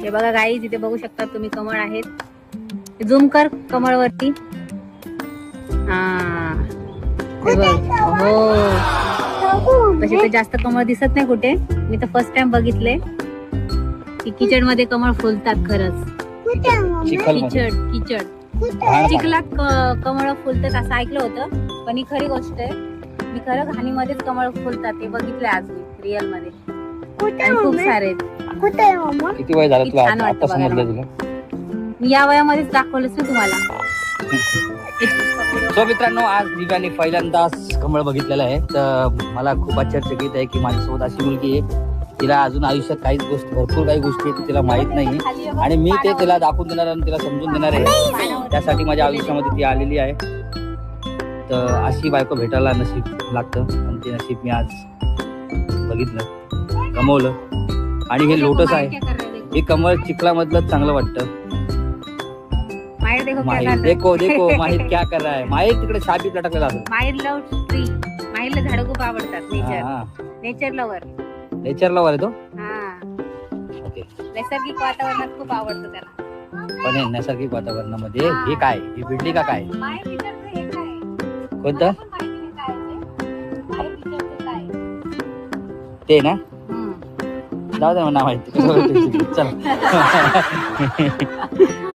हे बघा गाईज, इथे बघू शकता तुम्ही कमळ आहेत. झूम कर कमळ वरती. हा हे बघ. हो तसे तर जास्त कमळ दिसत नाही कुठे. मी तर फर्स्ट टाइम बघितले की किचड मध्ये कमळ फुलतात. खरंच चिखलात कमळ फुलतात असं ऐकलं होतं, पण ही खरी गोष्ट आहे. मी खरं घाणीमध्येच कमळ फुलतात ते बघितले आज मी रिअल मध्ये. खूप सारे. किती वय झालं तुला? छान वाटतं आता समजलं बघायला. तुला? मी या वयामध्येच दाखवलंच ना तुम्हाला. सो मित्रांनो, आज दिव्याने पहिल्यांदाच कमळ बघितलेलं आहे. तर मला खूप आश्चर्यचकित आहे की माझ्यासोबत अशी मुलगी आहे, तिला अजून आयुष्यात काहीच गोष्टी, भरपूर काही गोष्टी आहेत तिला माहित नाही, आणि मी ते तिला दाखवून देणार आणि तिला समजून देणार आहे. त्यासाठी माझ्या आयुष्यामध्ये ती आलेली आहे. तर अशी बायको भेटायला नशीब लागतं, आणि ते नशीब मी आज बघितलं, कमवलं. आणि हे लोटस आहे, हे कमळ चिखलामधलं चांगलं वाटतं. माहिर देखो देखो माहिर क्या कर रहा है. माहिर तिकडे छापी लटकलेला असतो. माहिर लव ट्री. माहिरला झाडं खूप आवडतात. Nature lover. नेचर लवर आहे तो. ओके. नैसर्गिक वातावरणात खूप आवडतं त्याला. पण हे नैसर्गिक वातावरणामध्ये हे काय, ही बिल्डिंग का काय? माहिर विचारतं हे काय? कोणतं माहिर विचारतं काय? ते ना, जाऊ दे, मला माहिती. चला